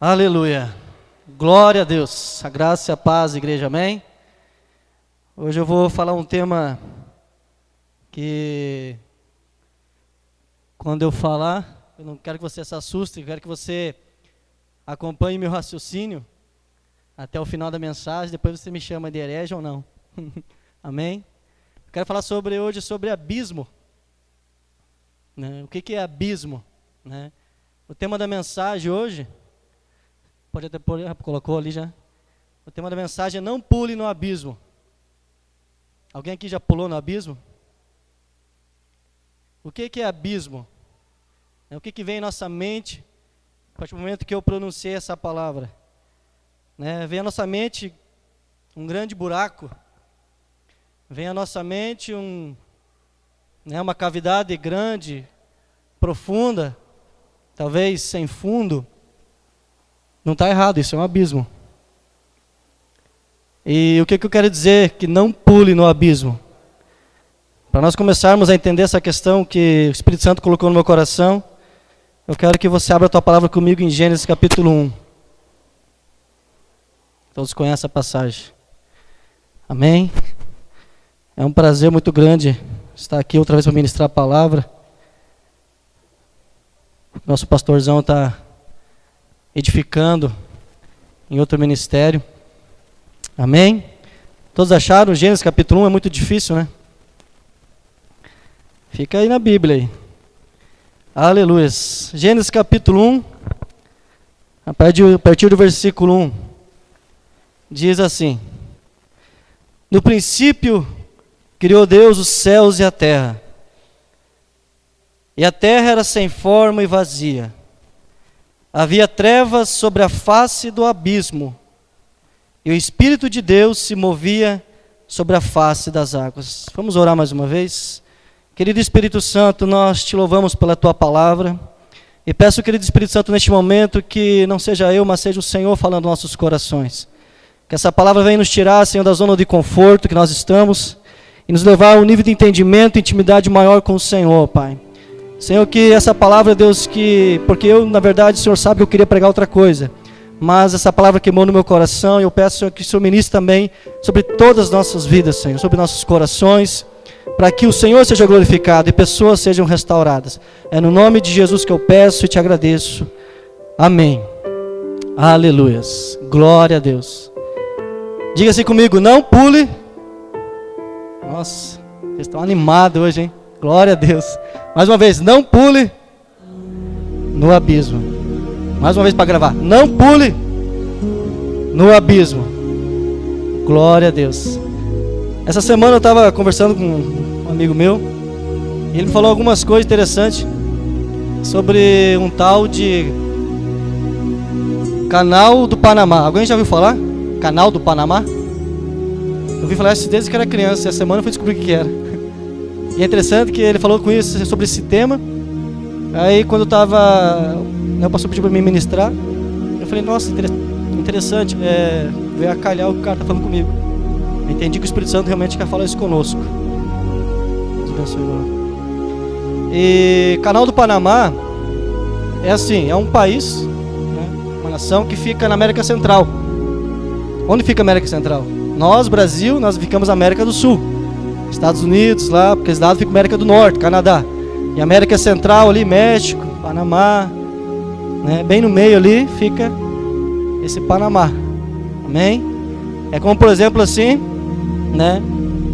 Aleluia. Glória a Deus. A graça e a paz, igreja, amém? Hoje eu vou falar um tema que, quando eu falar, eu não quero que você se assuste, eu quero que você acompanhe meu raciocínio até o final da mensagem, depois você me chama de herege ou não. Amém? Eu quero falar hoje sobre abismo. Né? O que é abismo? Né? O tema da mensagem hoje... Pode até pôr, colocou ali já. O tema da mensagem é não pule no abismo. Alguém aqui já pulou no abismo? O que é abismo? O que vem em nossa mente a partir do momento que eu pronunciei essa palavra? Vem à nossa mente um grande buraco. Vem à nossa mente uma cavidade grande, profunda, talvez sem fundo. Não está errado, isso é um abismo. E o que eu quero dizer? Que não pule no abismo. Para nós começarmos a entender essa questão que o Espírito Santo colocou no meu coração, eu quero que você abra a tua palavra comigo em Gênesis capítulo 1. Todos conhecem a passagem. Amém? É um prazer muito grande estar aqui outra vez para ministrar a palavra. Nosso pastorzão está edificando em outro ministério. Amém? Todos acharam? Gênesis capítulo 1 é muito difícil, né? Fica aí na Bíblia aí. Aleluia. Gênesis capítulo 1, a partir do versículo 1, diz assim: No princípio criou Deus os céus e a terra era sem forma e vazia. Havia trevas sobre a face do abismo, e o Espírito de Deus se movia sobre a face das águas. Vamos orar mais uma vez? Querido Espírito Santo, nós te louvamos pela tua palavra, e peço, querido Espírito Santo, neste momento, que não seja eu, mas seja o Senhor falando nos nossos corações. Que essa palavra venha nos tirar, Senhor, da zona de conforto que nós estamos, e nos levar a um nível de entendimento e intimidade maior com o Senhor, Pai. Senhor, que essa palavra, Deus, porque eu, na verdade, o Senhor sabe que eu queria pregar outra coisa, mas essa palavra queimou no meu coração, e eu peço, Senhor, que o Senhor ministre também sobre todas as nossas vidas, Senhor, sobre nossos corações, para que o Senhor seja glorificado e pessoas sejam restauradas. É no nome de Jesus que eu peço e te agradeço. Amém. Aleluias. Glória a Deus. Diga assim comigo, não pule. Nossa, vocês estão animados hoje, hein? Glória a Deus. Mais uma vez, não pule no abismo. Mais uma vez para gravar. Não pule no abismo. Glória a Deus. Essa semana eu estava conversando com um amigo meu, e ele me falou algumas coisas interessantes sobre um tal de Canal do Panamá. Alguém já ouviu falar? Canal do Panamá? Eu ouvi falar isso desde que era criança. Essa semana eu fui descobrir o que era. E é interessante que ele falou com isso, sobre esse tema. Aí quando o pastor pediu para mim ministrar, eu falei, nossa, interessante, veio a calhar o que o cara está falando comigo. Eu entendi que o Espírito Santo realmente quer falar isso conosco. Deus abençoe, irmão. E Canal do Panamá é assim, é um país, né, uma nação que fica na América Central. Onde fica a América Central? Nós, Brasil, nós ficamos na América do Sul. Estados Unidos lá, porque esse lado fica América do Norte, Canadá. E América Central ali, México, Panamá, né? Bem no meio ali fica esse Panamá. Amém? É como, por exemplo, assim, né?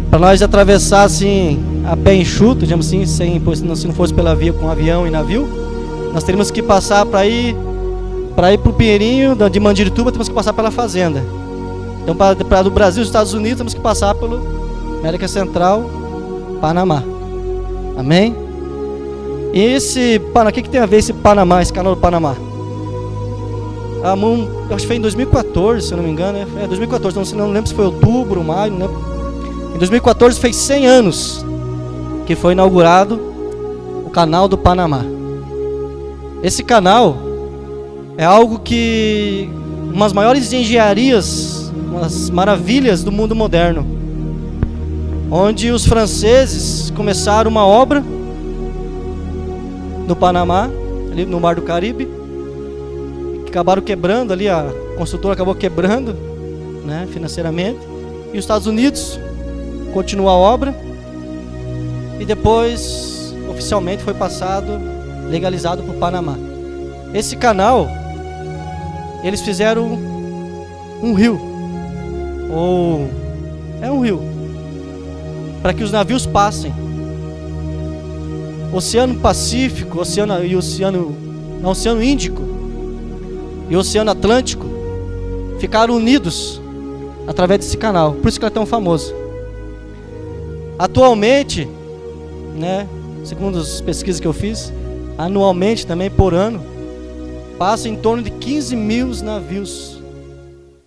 Para nós atravessar assim, a pé enxuto, digamos assim, se não fosse pela via com avião e navio, nós teríamos que passar para ir para o Pinheirinho, de Mandirituba, temos que passar pela fazenda. Então, para do Brasil e dos Estados Unidos, temos que passar pelo América Central, Panamá. Amém? E o que tem a ver esse Panamá, esse Canal do Panamá? Eu acho que foi em 2014, se eu não me engano. 2014, não lembro se foi outubro, maio, não lembro. Em 2014 fez 100 anos que foi inaugurado o Canal do Panamá. Esse canal é algo que... umas maiores engenharias, umas maravilhas do mundo moderno. Onde os franceses começaram uma obra no Panamá, ali no Mar do Caribe, acabaram quebrando ali, a construtora acabou quebrando, né, financeiramente. E os Estados Unidos continuou a obra. E depois, oficialmente, foi passado, legalizado para o Panamá. Esse canal, eles fizeram um rio, ou é um rio, para que os navios passem. Oceano Pacífico, Oceano Índico e Oceano Atlântico ficaram unidos através desse canal. Por isso que ele é tão famoso. Atualmente, né, segundo as pesquisas que eu fiz, anualmente também, por ano, passa em torno de 15 mil navios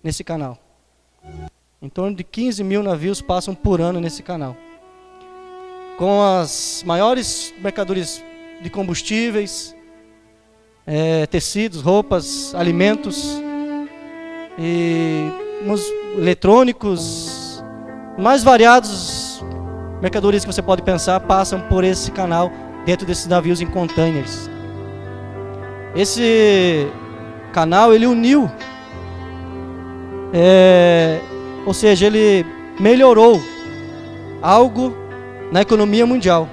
nesse canal. Em torno de 15 mil navios passam por ano nesse canal, com as maiores mercadorias de combustíveis, tecidos, roupas, alimentos e eletrônicos, mais variados mercadorias que você pode pensar passam por esse canal dentro desses navios em containers. Esse canal, ele uniu, ou seja, ele melhorou algo na economia mundial.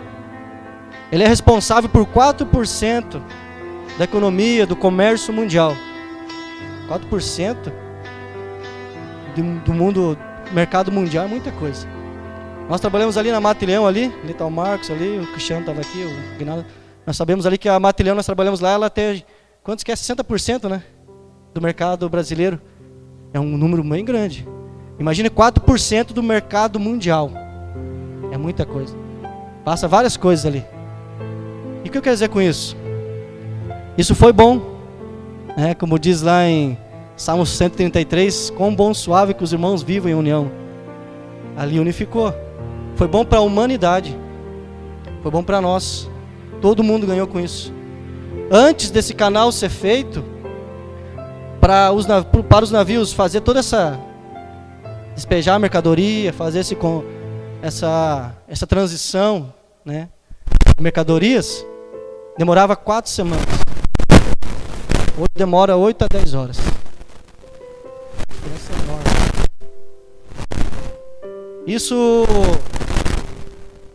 Ele é responsável por 4% da economia, do comércio mundial. 4% do mundo, mercado mundial é muita coisa. Nós trabalhamos ali na Matilhão, ali o Marcos ali, o Cristiano estava aqui, o Guinaldo. Nós sabemos ali que a Matilhão, nós trabalhamos lá, ela tem, quantos que é? 60%, né? Do mercado brasileiro. É um número bem grande. Imagine 4% do mercado mundial. É muita coisa. Passa várias coisas ali. E o que eu quero dizer com isso? Isso foi bom, né? Como diz lá em Salmo 133, quão bom suave que os irmãos vivam em união. Ali unificou. Foi bom para a humanidade. Foi bom para nós. Todo mundo ganhou com isso. Antes desse canal ser feito, para os navios fazer toda essa, despejar a mercadoria, fazer essa transição, né, de mercadorias, demorava 4 semanas. Hoje demora 8 a 10 horas. Isso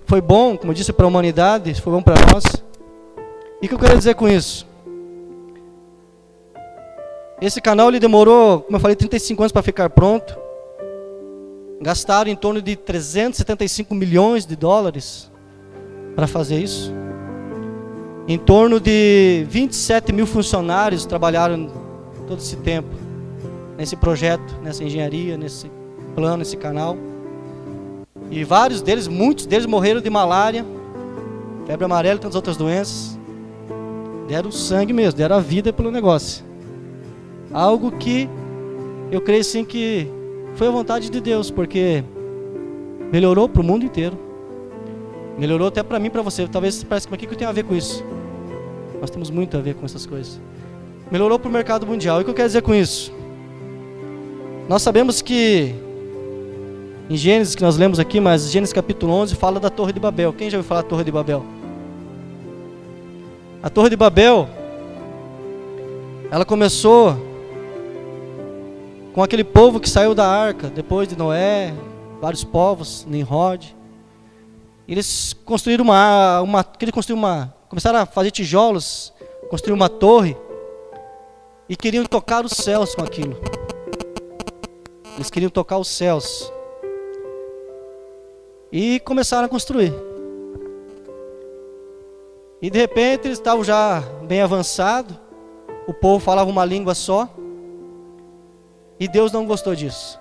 foi bom, como eu disse, para a humanidade, foi bom para nós. E o que eu quero dizer com isso? Esse canal ele demorou, como eu falei, 35 anos para ficar pronto. Gastaram em torno de 375 milhões de dólares para fazer isso. Em torno de 27 mil funcionários trabalharam todo esse tempo nesse projeto, nessa engenharia, nesse plano, nesse canal. E muitos deles morreram de malária, febre amarela e tantas outras doenças. Deram sangue mesmo, deram a vida pelo negócio. Algo que eu creio sim que foi a vontade de Deus, porque melhorou para o mundo inteiro. Melhorou até para mim e para você. Talvez parece que o que eu tenho a ver com isso? Nós temos muito a ver com essas coisas. Melhorou para o mercado mundial. E o que eu quero dizer com isso? Nós sabemos que em Gênesis, que nós lemos aqui, mas Gênesis capítulo 11 fala da Torre de Babel. Quem já ouviu falar da Torre de Babel? A Torre de Babel, ela começou com aquele povo que saiu da arca, depois de Noé, vários povos, Nimrod. Eles construíram começaram a fazer tijolos, construíram uma torre e queriam tocar os céus com aquilo. Eles queriam tocar os céus. E começaram a construir. E de repente eles estavam já bem avançados. O povo falava uma língua só. E Deus não gostou disso.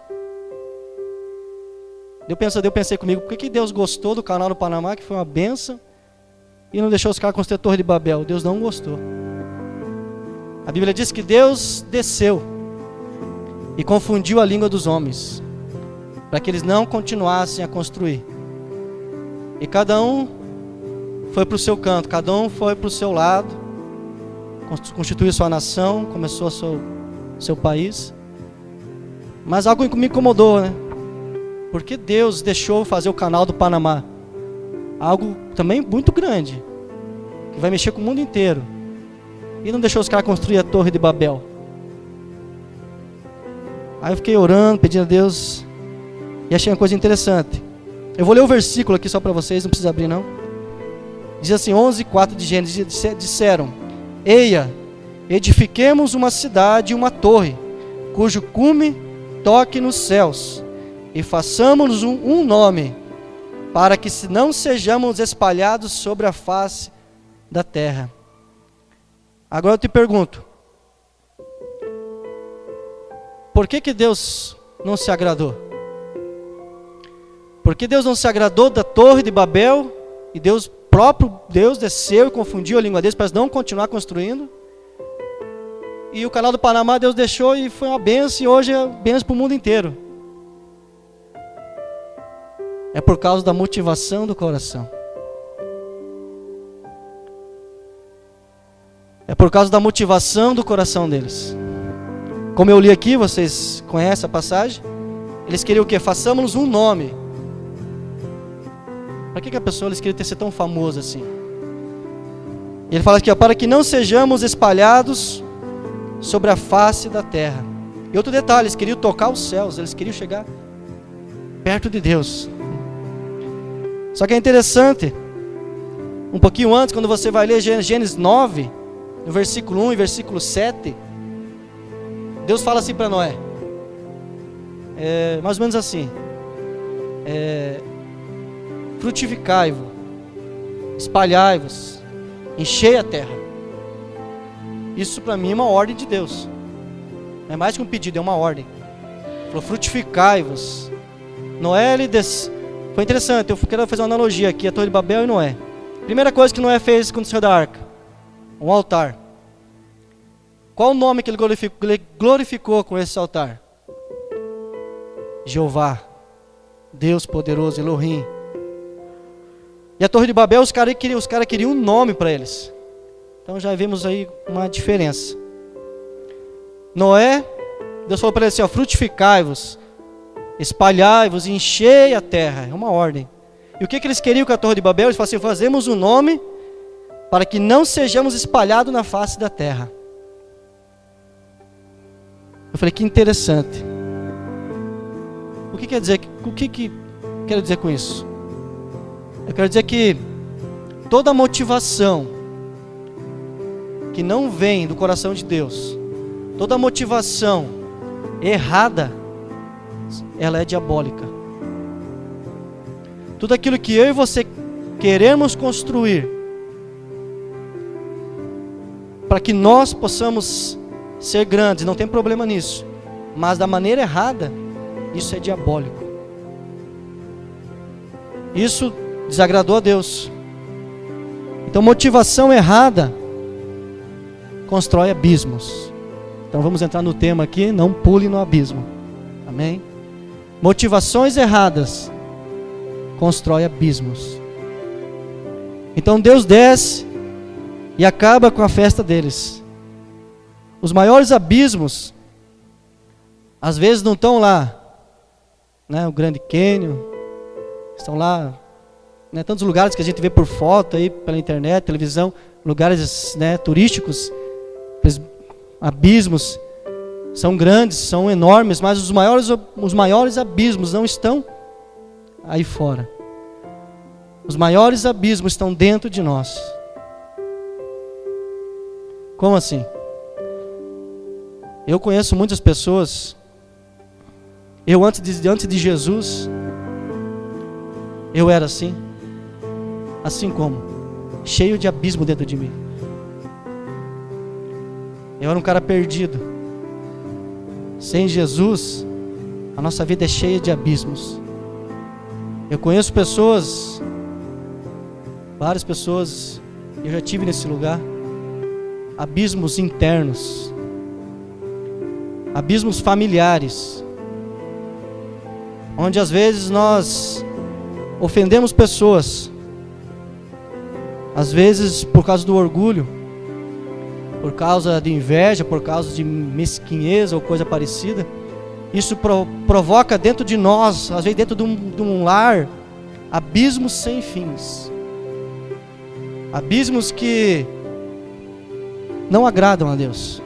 Eu pensei comigo, por que Deus gostou do canal do Panamá, que foi uma bênção, e não deixou os caras construir a Torre de Babel? Deus não gostou. A Bíblia diz que Deus desceu e confundiu a língua dos homens, para que eles não continuassem a construir. E cada um foi para o seu canto, cada um foi para o seu lado, constituiu sua nação, começou seu país. Mas algo me incomodou, né? Porque Deus deixou fazer o canal do Panamá, algo também muito grande, que vai mexer com o mundo inteiro, e não deixou os caras construir a Torre de Babel. Aí eu fiquei orando, pedindo a Deus, e achei uma coisa interessante. Eu vou ler o versículo aqui só para vocês, não precisa abrir não. Diz assim, 11:4 de Gênesis, disseram: Eia, edifiquemos uma cidade e uma torre, cujo cume toque nos céus, e façamos um nome, para que não sejamos espalhados sobre a face da terra. Agora eu te pergunto, por que Deus não se agradou? Por que Deus não se agradou da torre de Babel, e próprio Deus desceu e confundiu a língua deles para não continuar construindo? E o canal do Panamá Deus deixou e foi uma bênção, e hoje é bênção para o mundo inteiro. É por causa da motivação do coração. É por causa da motivação do coração deles. Como eu li aqui, vocês conhecem a passagem? Eles queriam o quê? Façamos um nome. Para que a pessoa eles queriam ser tão famoso assim? E ele fala aqui, ó, para que não sejamos espalhados sobre a face da terra. E outro detalhe, eles queriam tocar os céus, eles queriam chegar perto de Deus. Só que é interessante, um pouquinho antes, quando você vai ler Gênesis 9, no versículo 1 e versículo 7, Deus fala assim para Noé, mais ou menos assim, frutificai-vos, espalhai-vos, enchei a terra. Isso para mim é uma ordem de Deus, não é mais que um pedido, é uma ordem. Falou, frutificai-vos. Noé, foi interessante, eu quero fazer uma analogia aqui, a Torre de Babel e Noé. Primeira coisa que Noé fez quando saiu da arca, um altar. Qual o nome que ele glorificou com esse altar? Jeová, Deus poderoso, Elohim. E a Torre de Babel, os caras queriam um nome para eles. Então já vimos aí uma diferença. Noé, Deus falou para ele assim, ó, frutificai-vos, espalhai-vos, enchei a terra. É uma ordem. E o que eles queriam com a Torre de Babel? Eles falaram assim, fazemos um nome para que não sejamos espalhados na face da terra. Eu falei, que interessante. O que quer dizer? O que quero dizer com isso? Eu quero dizer que toda motivação que não vem do coração de Deus, toda motivação errada, ela é diabólica. Tudo aquilo que eu e você queremos construir para que nós possamos ser grandes, não tem problema nisso, mas da maneira errada, isso é diabólico. Isso desagradou a Deus. Então motivação errada constrói abismos. Então vamos entrar no tema aqui, não pule no abismo. Amém? Motivações erradas constrói abismos. Então Deus desce e acaba com a festa deles. Os maiores abismos às vezes não estão lá, né, o Grande Cânion, estão lá, né, tantos lugares que a gente vê por foto aí pela internet, televisão, lugares, né, turísticos, abismos são grandes, são enormes, mas os maiores abismos não estão aí fora. Os maiores abismos estão dentro de nós. Como assim? Eu conheço muitas pessoas. Eu antes de Jesus, eu era assim como, cheio de abismo dentro de mim. Eu era um cara perdido. Sem Jesus, a nossa vida é cheia de abismos. Eu conheço pessoas, várias pessoas, eu já tive nesse lugar, abismos internos, abismos familiares, onde às vezes nós ofendemos pessoas, às vezes por causa do orgulho, por causa de inveja, por causa de mesquinhez ou coisa parecida. Isso provoca dentro de nós, às vezes dentro de um lar, abismos sem fins, abismos que não agradam a Deus.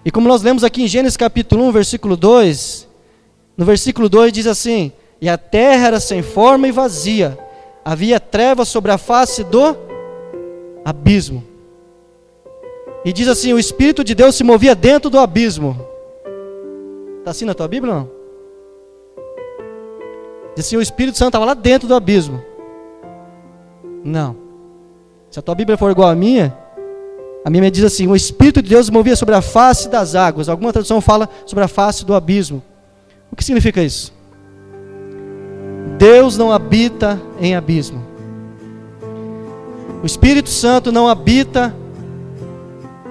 E como nós lemos aqui em Gênesis capítulo 1, versículo 2, no versículo 2 diz assim: e a terra era sem forma e vazia, havia trevas sobre a face do abismo. E diz assim: o Espírito de Deus se movia dentro do abismo. Está assim na tua Bíblia ou não? Diz assim: o Espírito Santo estava lá dentro do abismo. Não. Se a tua Bíblia for igual à minha, a minha diz assim: o Espírito de Deus se movia sobre a face das águas. Alguma tradução fala sobre a face do abismo. O que significa isso? Deus não habita em abismo. O Espírito Santo não habita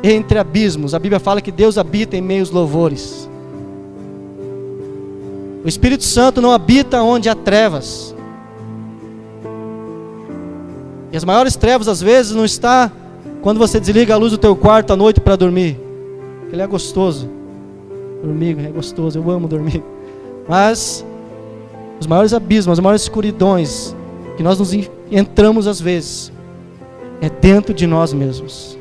entre abismos. A Bíblia fala que Deus habita em meios louvores. O Espírito Santo não habita onde há trevas. E as maiores trevas às vezes não está quando você desliga a luz do teu quarto à noite para dormir. Ele é gostoso. Dormir é gostoso, eu amo dormir. Mas os maiores abismos, as maiores escuridões que nós nos entramos às vezes é dentro de nós mesmos.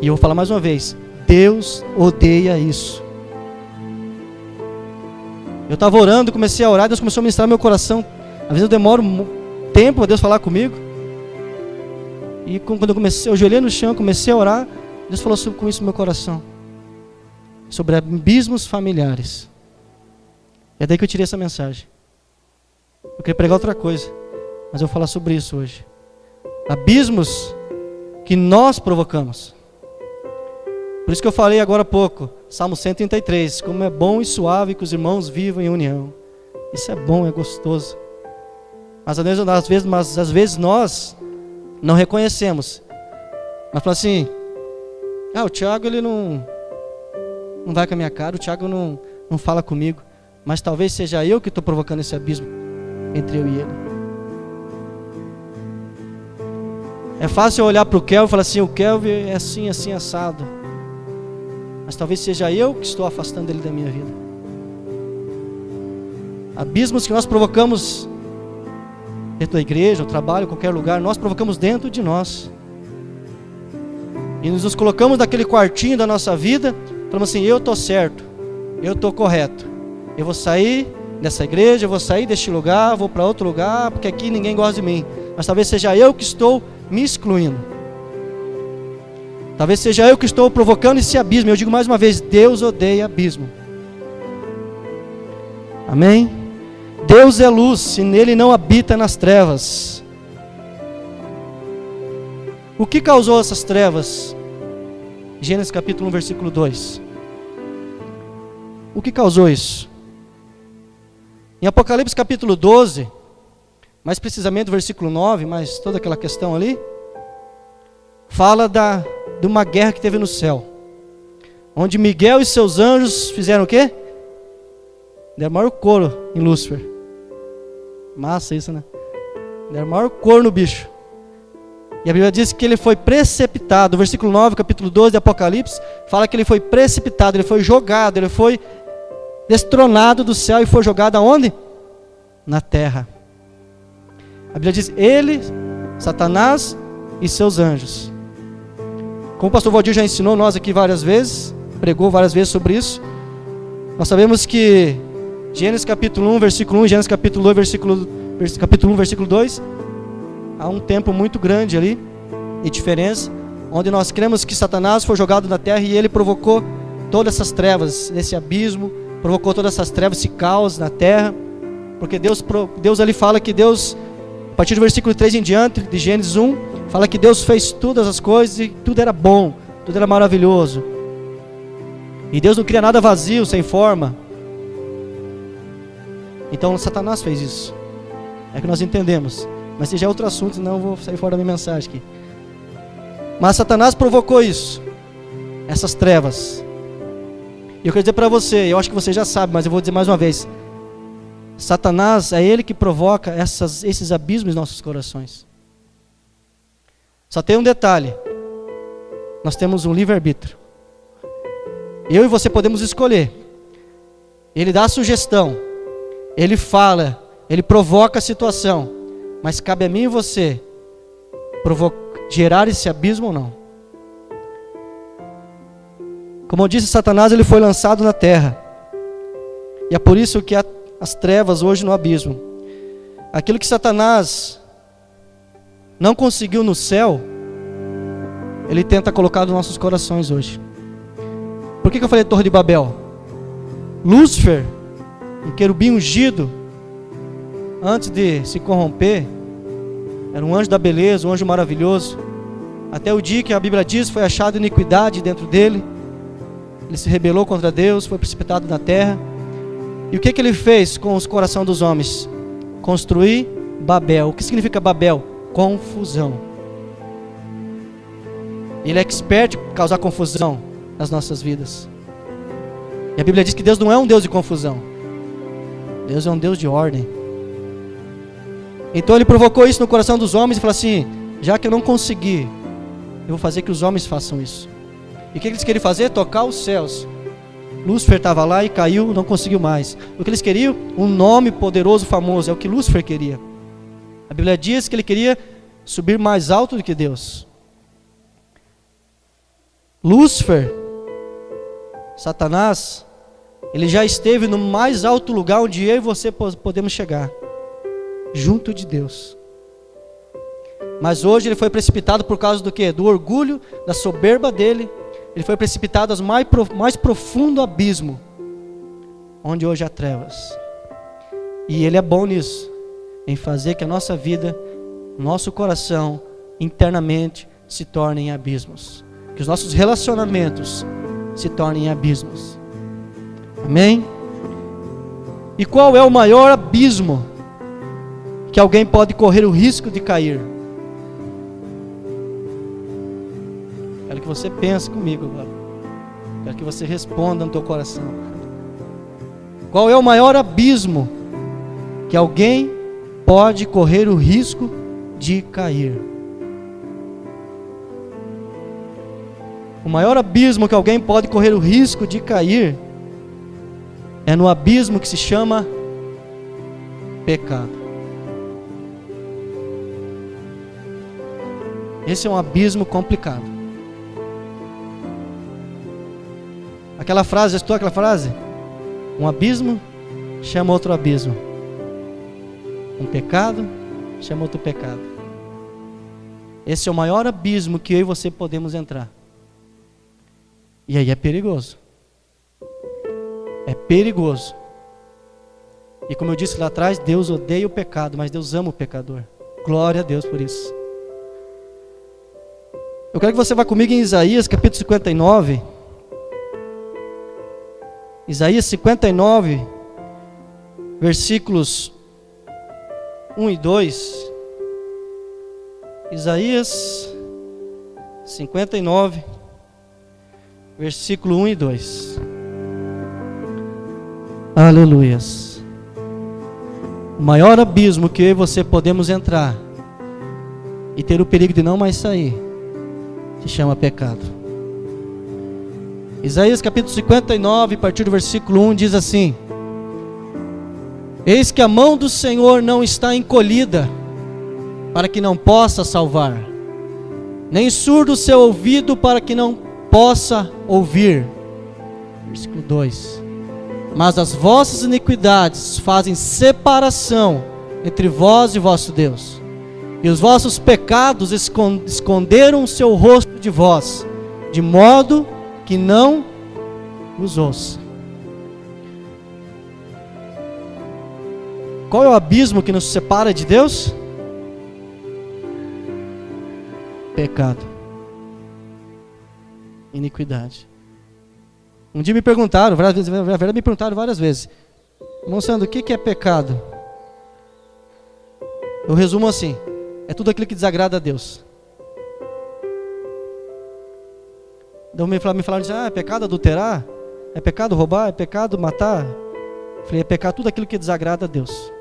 E eu vou falar mais uma vez: Deus odeia isso. Eu estava orando, comecei a orar, Deus começou a ministrar no meu coração. Às vezes eu demoro tempo para Deus falar comigo. E quando eu ajoelhei no chão, comecei a orar, Deus falou com isso no meu coração. Sobre abismos familiares. É daí que eu tirei essa mensagem. Eu queria pregar outra coisa, mas eu vou falar sobre isso hoje. Abismos que nós provocamos. Por isso que eu falei agora há pouco, Salmo 133, como é bom e suave que os irmãos vivam em união. Isso é bom, é gostoso. Mas às vezes nós não reconhecemos. Nós falamos assim: o Tiago ele não vai com a minha cara, o Tiago não fala comigo. Mas talvez seja eu que estou provocando esse abismo entre eu e ele. É fácil eu olhar para o Kelvin e falar assim: o Kelvin é assim, assim, assado. Mas talvez seja eu que estou afastando ele da minha vida. Abismos que nós provocamos dentro da igreja, no trabalho, em qualquer lugar, nós provocamos dentro de nós. E nos colocamos naquele quartinho da nossa vida, falamos assim: eu estou certo, eu estou correto. Eu vou sair dessa igreja, eu vou sair deste lugar, vou para outro lugar, porque aqui ninguém gosta de mim. Mas talvez seja eu que estou me excluindo. Talvez seja eu que estou provocando esse abismo. Eu digo mais uma vez: Deus odeia abismo. Amém? Deus é luz e nele não habita nas trevas. O que causou essas trevas? Gênesis capítulo 1, versículo 2. O que causou isso? Em Apocalipse capítulo 12, mais precisamente o versículo 9, mas toda aquela questão ali, fala de uma guerra que teve no céu, onde Miguel e seus anjos fizeram o quê? Deram maior coro em Lúcifer. Massa isso, né? Deram maior coro no bicho. E a Bíblia diz que ele foi precipitado. O versículo 9, capítulo 12 de Apocalipse, fala que ele foi precipitado, ele foi jogado, ele foi destronado do céu e foi jogado aonde? Na terra. A Bíblia diz: ele, Satanás e seus anjos. Como o pastor Valdir já ensinou nós aqui várias vezes, pregou várias vezes sobre isso, nós sabemos que Gênesis capítulo 1, versículo 1, Gênesis capítulo 2, capítulo 1, versículo 2, há um tempo muito grande ali, de diferença, onde nós cremos que Satanás foi jogado na terra e ele provocou todas essas trevas, esse abismo, provocou todas essas trevas, esse caos na terra, porque Deus ali fala que Deus, a partir do versículo 3 em diante, de Gênesis 1, fala que Deus fez todas as coisas e tudo era bom, tudo era maravilhoso. E Deus não cria nada vazio, sem forma. Então Satanás fez isso. É que nós entendemos. Mas esse já é outro assunto, senão eu vou sair fora da minha mensagem aqui. Mas Satanás provocou isso, essas trevas. E eu quero dizer para você, eu acho que você já sabe, mas eu vou dizer mais uma vez: Satanás é ele que provoca esses abismos em nossos corações. Só tem um detalhe: nós temos um livre-arbítrio. Eu e você podemos escolher. Ele dá a sugestão, ele fala, ele provoca a situação, mas cabe a mim e você gerar esse abismo ou não. Como eu disse, Satanás ele foi lançado na terra. E é por isso que há as trevas hoje no abismo. Aquilo que Satanás não conseguiu no céu, ele tenta colocar nos nossos corações hoje. Por que eu falei Torre de Babel? Lúcifer, um querubim ungido, antes de se corromper, era um anjo da beleza, um anjo maravilhoso. Até o dia que a Bíblia diz, foi achada iniquidade dentro dele. Ele se rebelou contra Deus, foi precipitado na terra. E o que ele fez com os corações dos homens? Construir Babel. O que significa Babel? Confusão. Ele é expert em causar confusão nas nossas vidas. E a Bíblia diz que Deus não é um Deus de confusão. Deus é um Deus de ordem. Então ele provocou isso no coração dos homens e falou assim: já que eu não consegui, eu vou fazer que os homens façam isso. E o que eles queriam fazer? Tocar os céus. Lúcifer estava lá e caiu, não conseguiu mais. O que eles queriam? Um nome poderoso, famoso. É o que Lúcifer queria. A Bíblia diz que ele queria subir mais alto do que Deus. Lúcifer, Satanás, ele já esteve no mais alto lugar onde eu e você podemos chegar, junto de Deus. Mas hoje ele foi precipitado por causa do quê? Do orgulho, da soberba dele. Ele foi precipitado ao mais profundo abismo, onde hoje há trevas. E ele é bom nisso, em fazer que a nossa vida, nosso coração, internamente, se tornem abismos. Que os nossos relacionamentos se tornem abismos. Amém? E qual é o maior abismo que alguém pode correr o risco de cair? Quero que você pense comigo agora. Quero que você responda no teu coração. Qual é o maior abismo que alguém pode correr o risco de cair? O maior abismo que alguém pode correr o risco de cair é no abismo que se chama pecado. Esse é um abismo complicado. Aquela frase, já escutou aquela frase? Um abismo chama outro abismo. Um pecado chama outro pecado. Esse é o maior abismo que eu e você podemos entrar. E aí é perigoso. É perigoso. E como eu disse lá atrás, Deus odeia o pecado, mas Deus ama o pecador. Glória a Deus por isso. Eu quero que você vá comigo em Isaías capítulo 59. Isaías 59, versículos 1 e 2. Isaías 59, versículo 1 e 2. Aleluias. O maior abismo que eu e você podemos entrar e ter o perigo de não mais sair se chama pecado. Isaías capítulo 59, a partir do versículo 1, diz assim: Eis que a mão do Senhor não está encolhida, para que não possa salvar, nem surdo o seu ouvido, para que não possa ouvir. Versículo 2: Mas as vossas iniquidades fazem separação entre vós e vosso Deus, e os vossos pecados esconderam o seu rosto de vós, de modo que não os ouça. Qual é o abismo que nos separa de Deus? Pecado, iniquidade. Um dia me perguntaram, várias vezes, irmão Sandro, o que é pecado? Eu resumo assim: é tudo aquilo que desagrada a Deus. Então me falaram assim: é pecado adulterar? É pecado roubar? É pecado matar? Eu falei: é pecado tudo aquilo que desagrada a Deus.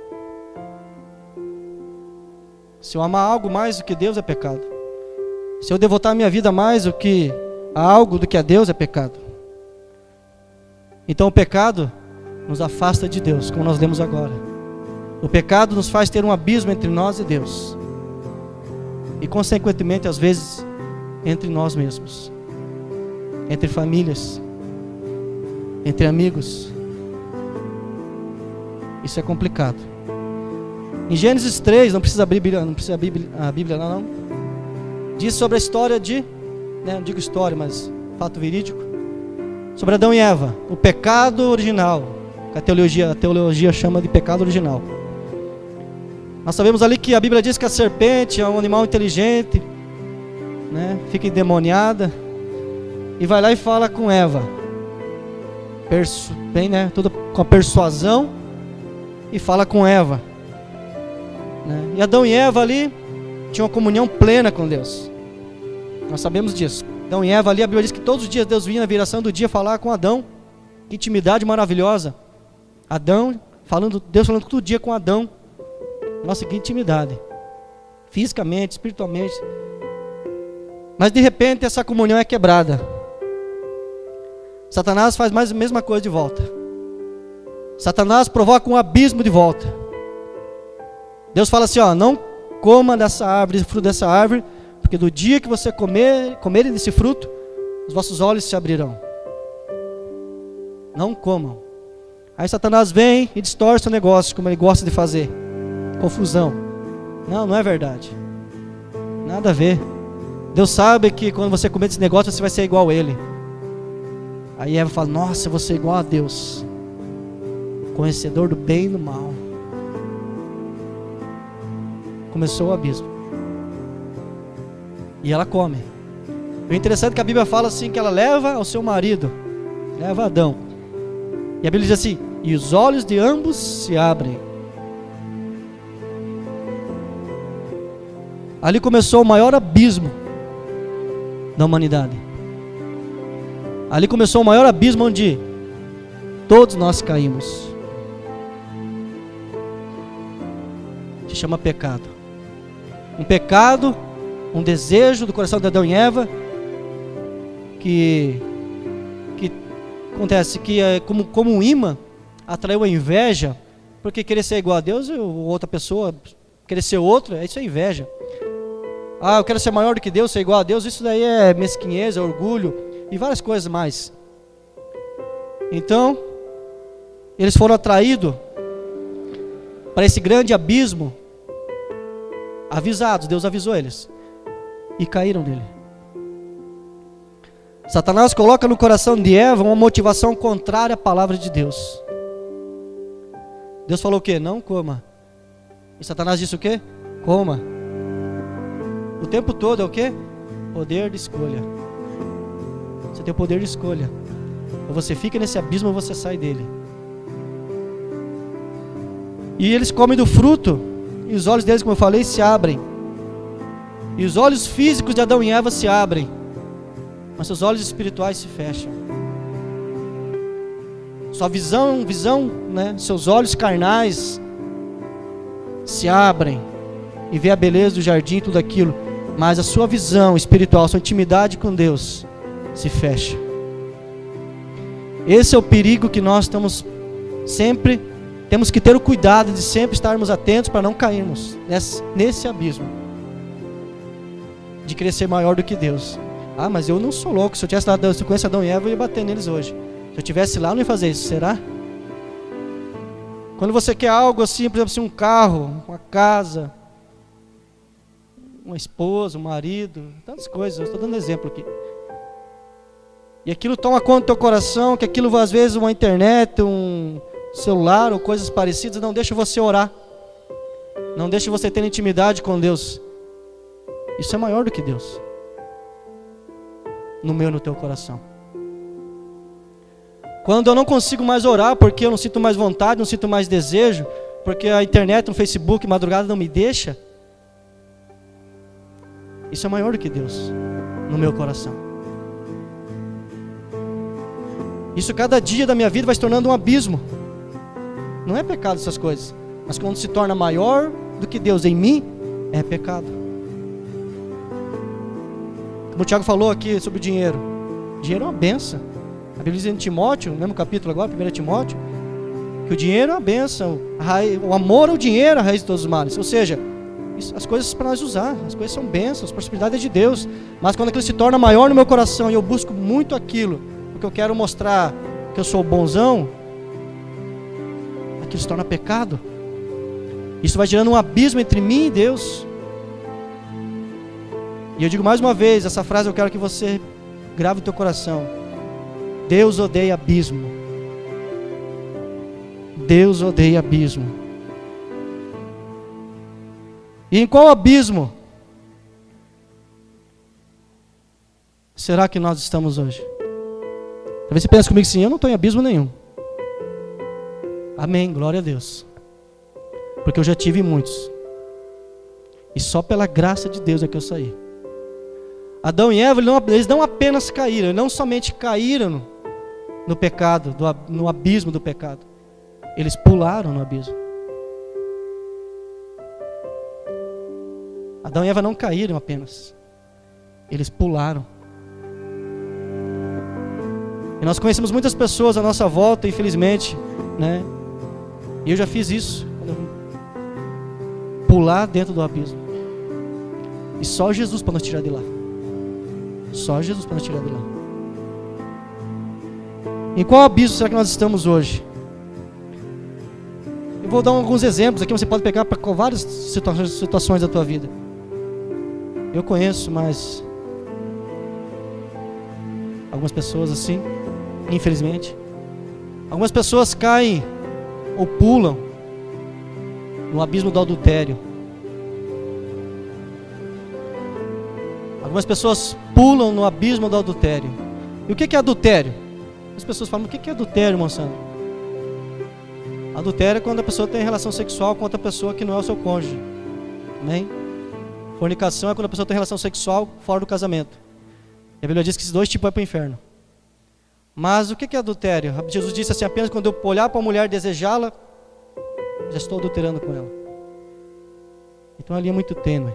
Se eu amar algo mais do que Deus, é pecado. Se eu devotar a minha vida mais do que a algo do que a Deus, é pecado. Então o pecado nos afasta de Deus, como nós lemos agora. O pecado nos faz ter um abismo entre nós e Deus, e consequentemente às vezes entre nós mesmos, entre famílias, entre amigos. Isso é complicado. Em Gênesis 3, não precisa a Bíblia não. Diz sobre a história de, não digo história, mas fato verídico, sobre Adão e Eva, o pecado original, que a teologia chama de pecado original. Nós sabemos ali que a Bíblia diz que a serpente é um animal inteligente, né, fica endemoniada, e vai lá e fala com Eva, bem, né, toda com a persuasão, e fala com Eva, né? E Adão e Eva ali tinham uma comunhão plena com Deus. Nós sabemos disso. Adão e Eva ali, a Bíblia diz que todos os dias Deus vinha na viração do dia falar com Adão. Que intimidade maravilhosa. Deus falando todo dia com Adão. Nossa, que intimidade. Fisicamente, espiritualmente. Mas de repente essa comunhão é quebrada. Satanás faz mais a mesma coisa de volta. Satanás provoca um abismo de volta. Deus fala assim, não coma dessa árvore, fruto dessa árvore, porque do dia que você comerem desse fruto, os vossos olhos se abrirão. Não comam. Aí Satanás vem e distorce o negócio, como ele gosta de fazer. Confusão. Não é verdade. Nada a ver. Deus sabe que quando você comer desse negócio, você vai ser igual a ele. Aí Eva fala, nossa, eu vou ser igual a Deus, conhecedor do bem e do mal. Começou o abismo. E ela come. O interessante é que a Bíblia fala assim, que ela leva ao seu marido, leva Adão. E a Bíblia diz assim, e os olhos de ambos se abrem. Ali começou o maior abismo da humanidade. Ali começou o maior abismo onde todos nós caímos. Se chama pecado. Um pecado, um desejo do coração de Adão e Eva, que acontece, que é como um imã, atraiu a inveja, porque querer ser igual a Deus, ou outra pessoa querer ser outra, isso é inveja. Eu quero ser maior do que Deus, ser igual a Deus, isso daí é mesquinhez, é orgulho, e várias coisas mais. Então, eles foram atraídos para esse grande abismo, avisados, Deus avisou eles, e caíram nele. Satanás coloca no coração de Eva uma motivação contrária à palavra de Deus. Deus falou o quê? Não coma. E Satanás disse o quê? Coma. O tempo todo é o quê? Poder de escolha. Você tem o poder de escolha. Ou você fica nesse abismo ou você sai dele. E eles comem do fruto, e os olhos deles, como eu falei, se abrem. E os olhos físicos de Adão e Eva se abrem, mas seus olhos espirituais se fecham. Sua visão, né? Seus olhos carnais se abrem e vê a beleza do jardim e tudo aquilo, mas a sua visão espiritual, sua intimidade com Deus se fecha. Esse é o perigo que nós temos que ter o cuidado de sempre estarmos atentos para não cairmos nesse abismo de querer ser maior do que Deus. Mas eu não sou louco, se eu tivesse lá, se eu conhecesse Adão e Eva, eu ia bater neles hoje. Se eu estivesse lá, eu não ia fazer isso, será? Quando você quer algo assim, por exemplo, assim, um carro, uma casa, uma esposa, um marido, tantas coisas, eu estou dando exemplo aqui. E aquilo toma conta do teu coração, que aquilo às vezes uma internet, um celular ou coisas parecidas, não deixa você orar, não deixa você ter intimidade com Deus. Isso é maior do que Deus, no teu coração. Quando eu não consigo mais orar, porque eu não sinto mais vontade, não sinto mais desejo, porque a internet, no Facebook, madrugada não me deixa, isso é maior do que Deus, no meu coração. Isso cada dia da minha vida vai se tornando um abismo. Não é pecado essas coisas, mas quando se torna maior do que Deus em mim, é pecado. Como o Tiago falou aqui sobre o dinheiro. Dinheiro é uma benção. A Bíblia diz em Timóteo, no mesmo capítulo agora, 1 Timóteo, que o dinheiro é uma benção. O amor ao dinheiro é a raiz de todos os males. Ou seja, as coisas para nós usar, as coisas são bênçãos, a prosperidade é de Deus. Mas quando aquilo se torna maior no meu coração e eu busco muito aquilo, porque eu quero mostrar que eu sou bonzão, aquilo se torna pecado. Isso vai gerando um abismo entre mim e Deus. E eu digo mais uma vez, essa frase eu quero que você grave no teu coração. Deus odeia abismo. Deus odeia abismo. E em qual abismo será que nós estamos hoje? Talvez você pense comigo assim, eu não estou em abismo nenhum. Amém, glória a Deus. Porque eu já tive muitos. E só pela graça de Deus é que eu saí. Adão e Eva, eles não apenas caíram, não somente caíram no pecado, no abismo do pecado. Eles pularam no abismo. Adão e Eva não caíram apenas. Eles pularam. E nós conhecemos muitas pessoas à nossa volta, infelizmente, né? E eu já fiz isso. Pular dentro do abismo. E só Jesus para nos tirar de lá. Só Jesus para nos tirar de lá. Em qual abismo será que nós estamos hoje? Eu vou dar alguns exemplos aqui, você pode pegar para várias situações da tua vida. Eu conheço, mas algumas pessoas assim, infelizmente. Algumas pessoas caem ou pulam no abismo do adultério. Algumas pessoas pulam no abismo do adultério. E o que é adultério? As pessoas falam, o que é adultério, irmão Sandro? Adultério é quando a pessoa tem relação sexual com outra pessoa que não é o seu cônjuge. Amém? Fornicação é quando a pessoa tem relação sexual fora do casamento. E a Bíblia diz que esses dois tipos vão para o inferno. Mas o que é adultério? Jesus disse assim, apenas quando eu olhar para uma mulher e desejá-la, já estou adulterando com ela. Então a linha é muito tênue.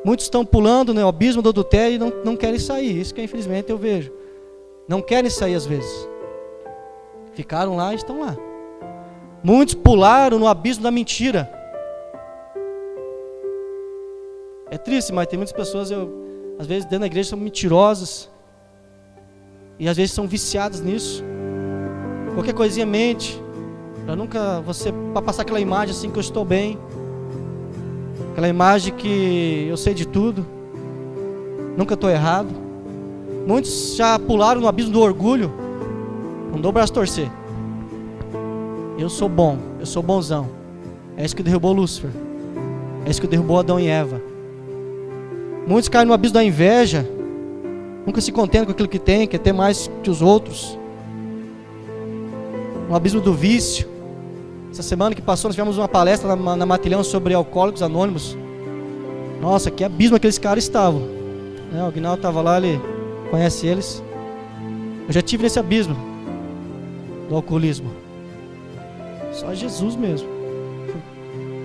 Muitos estão pulando no abismo do adultério e não querem sair. Isso que infelizmente eu vejo. Não querem sair às vezes. Ficaram lá e estão lá. Muitos pularam no abismo da mentira. É triste, mas tem muitas pessoas, às vezes dentro da igreja são mentirosas. E às vezes são viciadas nisso. Qualquer coisinha mente. Para passar aquela imagem assim que eu estou bem. Aquela imagem que eu sei de tudo. Nunca estou errado. Muitos já pularam no abismo do orgulho. Não dou o braço a torcer. Eu sou bom, eu sou bonzão. É isso que derrubou Lúcifer. É isso que derrubou Adão e Eva. Muitos caem no abismo da inveja. Nunca se contentam com aquilo que tem, quer ter mais que os outros. No abismo do vício. Essa semana que passou, nós tivemos uma palestra na Matilhão sobre alcoólicos anônimos. Nossa, que abismo aqueles caras estavam. O Guinaldo estava lá, ele conhece eles. Eu já estive nesse abismo do alcoolismo. Só Jesus mesmo.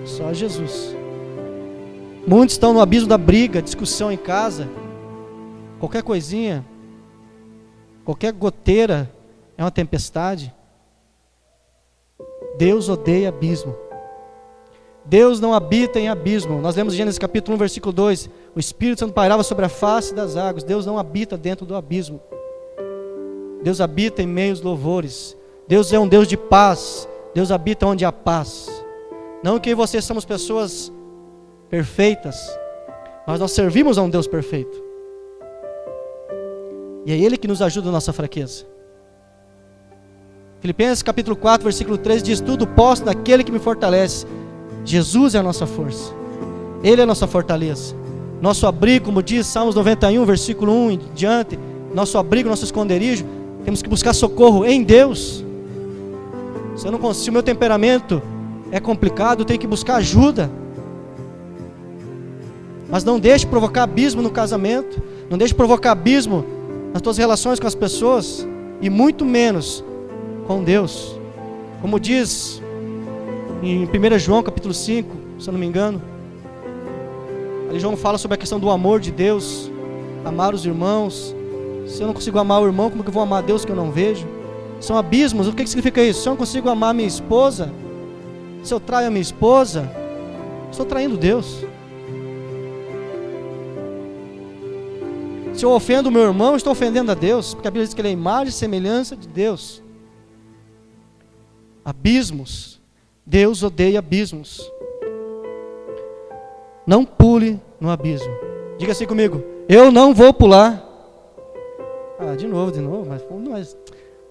Só Jesus. Muitos estão no abismo da briga, discussão em casa. Qualquer coisinha, qualquer goteira é uma tempestade. Deus odeia abismo. Deus não habita em abismo. Nós lemos Gênesis capítulo 1, versículo 2. O Espírito Santo pairava sobre a face das águas. Deus não habita dentro do abismo. Deus habita em meio aos louvores. Deus é um Deus de paz. Deus habita onde há paz. Não que vocês somos pessoas perfeitas, mas nós servimos a um Deus perfeito. E é Ele que nos ajuda na nossa fraqueza. Filipenses capítulo 4, versículo 3 diz: tudo posso naquele que me fortalece. Jesus é a nossa força. Ele é a nossa fortaleza. Nosso abrigo, como diz Salmos 91, versículo 1 em diante. Nosso abrigo, nosso esconderijo. Temos que buscar socorro em Deus. Se eu não consigo, se o meu temperamento é complicado, eu tenho que buscar ajuda. Mas não deixe provocar abismo no casamento. Não deixe provocar abismo nas tuas relações com as pessoas. E muito menos com Deus. Como diz em 1 João capítulo 5, se eu não me engano. Ali João fala sobre a questão do amor de Deus. Amar os irmãos. Se eu não consigo amar o irmão, como que eu vou amar Deus que eu não vejo? São abismos. O que significa isso? Se eu não consigo amar minha esposa, se eu traio a minha esposa, estou traindo Deus. Se eu ofendo o meu irmão, estou ofendendo a Deus, porque a Bíblia diz que ele é a imagem e semelhança de Deus. Abismos. Deus odeia abismos. Não pule no abismo. Diga assim comigo: eu não vou pular. De novo, mas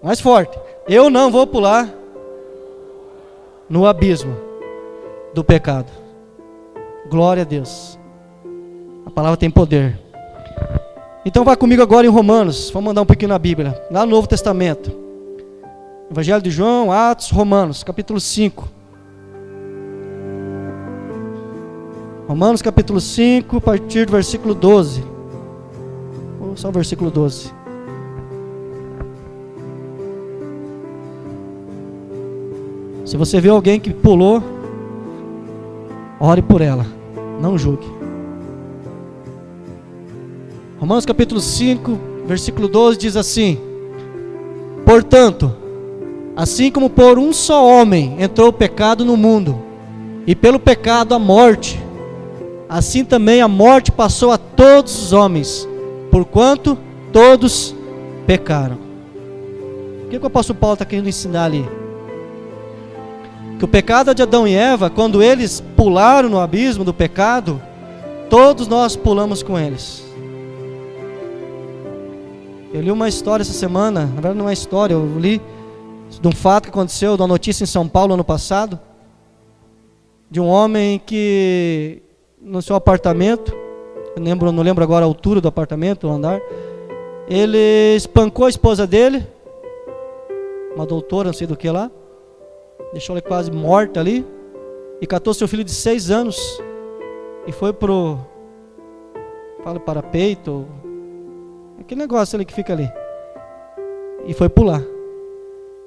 mais forte. Eu não vou pular no abismo do pecado. Glória a Deus. A palavra tem poder. Então vá comigo agora em Romanos. Vamos andar um pouquinho na Bíblia, lá no Novo Testamento. Evangelho de João, Atos, Romanos, capítulo 5. Romanos capítulo 5, a partir do versículo 12. Só o versículo 12. Se você vê alguém que pulou, ore por ela, não julgue. Romanos capítulo 5, versículo 12 diz assim: portanto, assim como por um só homem entrou o pecado no mundo, e pelo pecado a morte, assim também a morte passou a todos os homens, porquanto todos pecaram. O que o apóstolo Paulo está querendo ensinar ali? Que o pecado de Adão e Eva, quando eles pularam no abismo do pecado, todos nós pulamos com eles. Eu li uma história essa semana, na verdade não é uma história, eu li de um fato que aconteceu, de uma notícia em São Paulo ano passado, de um homem que no seu apartamento, não lembro agora a altura do apartamento, o andar, ele espancou a esposa dele, uma doutora, não sei do que lá, deixou ela quase morta ali, e catou seu filho de 6 anos, e foi para peito, aquele negócio ali que fica ali, e foi pular.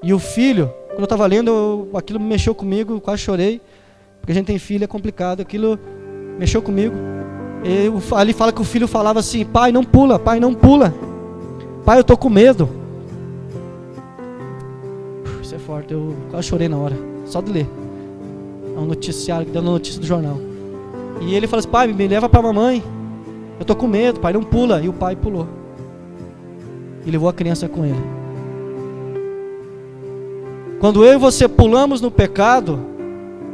E o filho, quando eu estava lendo, aquilo mexeu comigo, quase chorei, porque a gente tem filho, é complicado, aquilo mexeu comigo. Ali fala que o filho falava assim: pai, não pula, pai, não pula, pai, eu estou com medo. Isso é forte, eu quase chorei na hora, só de ler. É um noticiário, dando notícia do jornal. E ele fala assim: pai, me leva para a mamãe, eu estou com medo, pai, não pula. E o pai pulou e levou a criança com ele. Quando eu e você pulamos no pecado,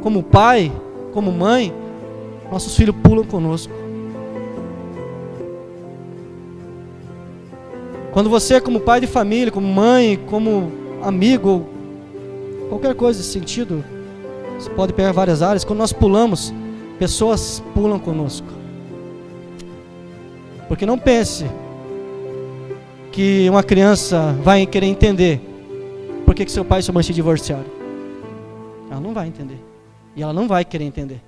como pai, como mãe, nossos filhos pulam conosco. Quando você, como pai de família, como mãe, como amigo, qualquer coisa nesse sentido, você pode pegar várias áreas. Quando nós pulamos, pessoas pulam conosco. Porque não pense que uma criança vai querer entender por que seu pai e sua mãe se divorciaram. Ela não vai entender. E ela não vai querer entender.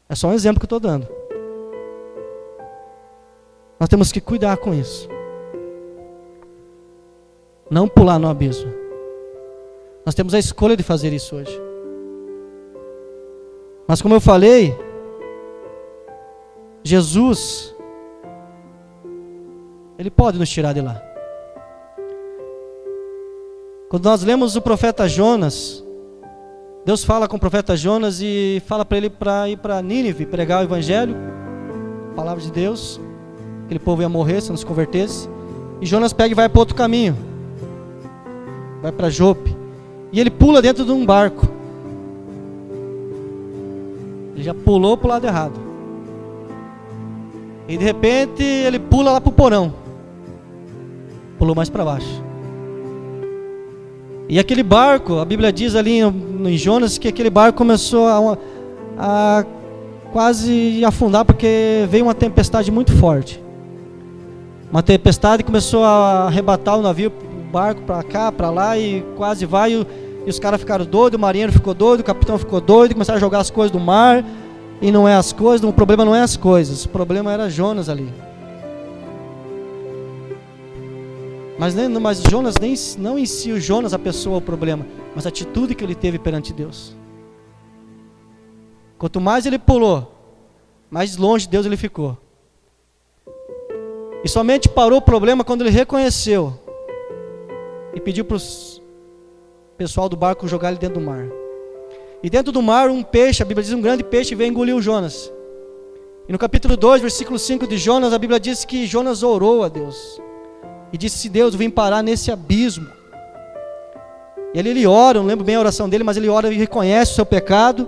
É só um exemplo que eu estou dando. Nós temos que cuidar com isso. Não pular no abismo. Nós temos a escolha de fazer isso hoje. Mas como eu falei, Jesus, Ele pode nos tirar de lá. Quando nós lemos o profeta Jonas, Deus fala com o profeta Jonas e fala para ele para ir para Nínive, pregar o evangelho, a palavra de Deus. Aquele povo ia morrer se não se convertesse. E Jonas pega e vai para outro caminho, vai para Jope. E ele pula dentro de um barco. Ele já pulou para o lado errado. E de repente ele pula lá para o porão. Pulou mais para baixo. E aquele barco, a Bíblia diz ali em Jonas que aquele barco começou a quase afundar, porque veio uma tempestade muito forte. Uma tempestade começou a arrebatar o navio, o barco para cá, para lá, e quase vai. E os caras ficaram doidos, o marinheiro ficou doido, o capitão ficou doido, começaram a jogar as coisas do mar. E não é as coisas, o problema não é as coisas, o problema era Jonas ali. Mas Jonas, não em si o Jonas, a pessoa, o problema, mas a atitude que ele teve perante Deus. Quanto mais ele pulou, mais longe de Deus ele ficou. E somente parou o problema quando ele reconheceu e pediu para o pessoal do barco jogar ele dentro do mar. E dentro do mar um peixe, a Bíblia diz, um grande peixe veio engolir o Jonas. E no capítulo 2, versículo 5 de Jonas, a Bíblia diz que Jonas orou a Deus. E disse: se Deus, eu vim parar nesse abismo. E ali ele ora, eu não lembro bem a oração dele, mas ele ora e reconhece o seu pecado.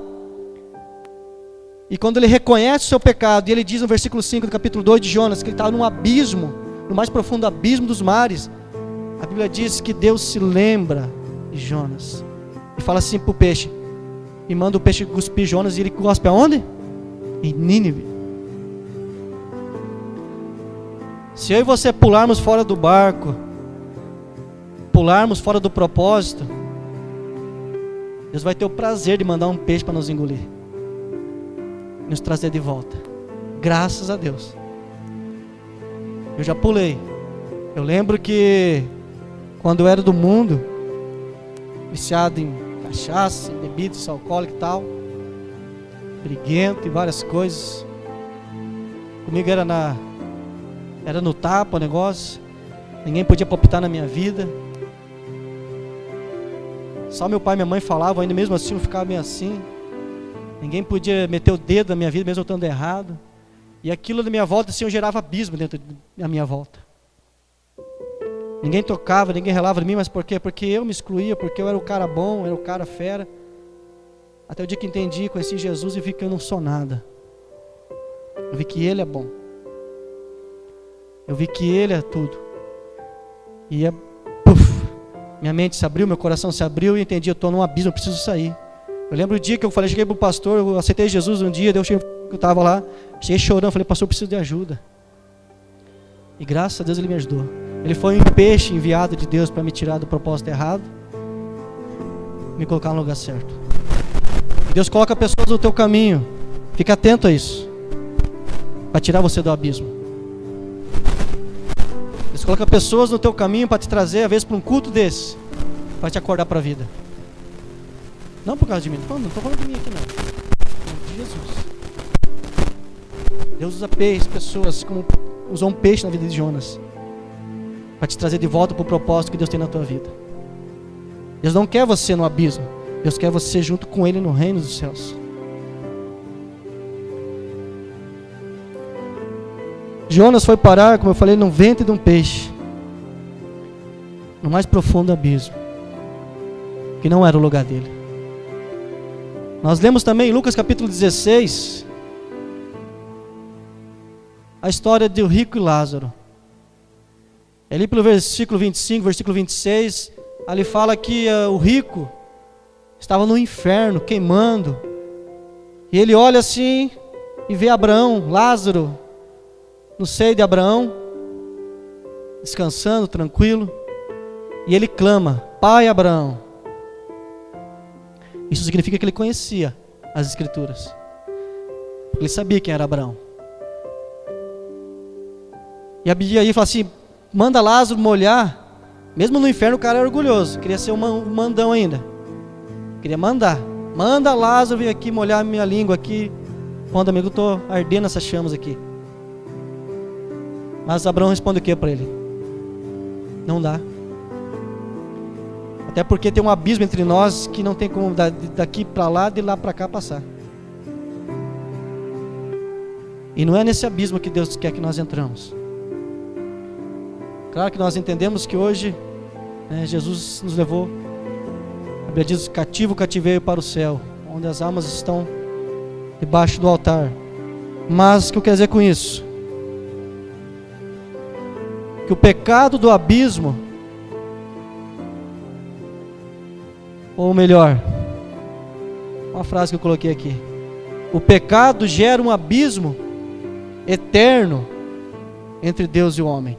E quando ele reconhece o seu pecado, e ele diz no versículo 5 do capítulo 2 de Jonas, que ele estava num abismo, no mais profundo abismo dos mares, a Bíblia diz que Deus se lembra de Jonas. E fala assim para o peixe, e manda o peixe cuspir Jonas, e ele cospe aonde? Em Nínive. Se eu e você pularmos fora do barco, pularmos fora do propósito, Deus vai ter o prazer de mandar um peixe para nos engolir, nos trazer de volta. Graças a Deus. Eu já pulei. Eu lembro que quando eu era do mundo, viciado em cachaça, em bebidas alcoólicas e tal, briguento e várias coisas, comigo era no tapa o negócio, ninguém podia palpitar na minha vida, só meu pai e minha mãe falavam, ainda mesmo assim eu ficava meio assim, ninguém podia meter o dedo na minha vida mesmo eu estando errado, e aquilo da minha volta assim, eu gerava abismo dentro da minha volta. Ninguém tocava, ninguém relava em mim, mas por quê? Porque eu me excluía, porque eu era o cara bom, eu era o cara fera, até o dia que entendi, conheci Jesus e vi que eu não sou nada, eu vi que Ele é bom, eu vi que Ele é tudo, e minha mente se abriu, meu coração se abriu e entendi, eu estou num abismo, eu preciso sair. Eu lembro o dia que eu falei, cheguei para o pastor, eu aceitei Jesus um dia, eu estava lá, cheguei chorando, falei, pastor, eu preciso de ajuda. E graças a Deus Ele me ajudou. Ele foi um peixe enviado de Deus para me tirar do propósito errado, me colocar no lugar certo. E Deus coloca pessoas no teu caminho, fica atento a isso, para tirar você do abismo. Deus coloca pessoas no teu caminho para te trazer, às vezes, para um culto desse, para te acordar para a vida. Não por causa de mim, não estou falando de mim aqui não, de Jesus. Deus usa pessoas como usou um peixe na vida de Jonas, para te trazer de volta para o propósito que Deus tem na tua vida. Deus não quer você no abismo, Deus quer você junto com Ele no reino dos céus. Jonas foi parar, como eu falei, no ventre de um peixe, no mais profundo abismo, que não era o lugar dele. Nós lemos também em Lucas capítulo 16, a história do rico e Lázaro. Ali pelo versículo 25, versículo 26, ali fala que o rico estava no inferno, queimando, e ele olha assim, e vê Abraão, Lázaro, no seio de Abraão, descansando, tranquilo, e ele clama, Pai Abraão. Isso significa que ele conhecia as Escrituras, ele sabia quem era Abraão. E aí fala assim, manda Lázaro molhar, mesmo no inferno o cara era orgulhoso, queria ser um mandão ainda, queria manda Lázaro vir aqui molhar minha língua aqui, quando amigo, eu estou ardendo essas chamas aqui. Mas Abraão responde o que para ele? Não dá. Até porque tem um abismo entre nós que não tem como daqui para lá, de lá para cá passar. E não é nesse abismo que Deus quer que nós entramos. Claro que nós entendemos que hoje Jesus nos levou, a Bíblia diz, cativo, cativeiro para o céu, onde as almas estão debaixo do altar. Mas o que eu quero dizer com isso? Que o pecado do abismo, ou melhor, uma frase que eu coloquei aqui, o pecado gera um abismo eterno entre Deus e o homem.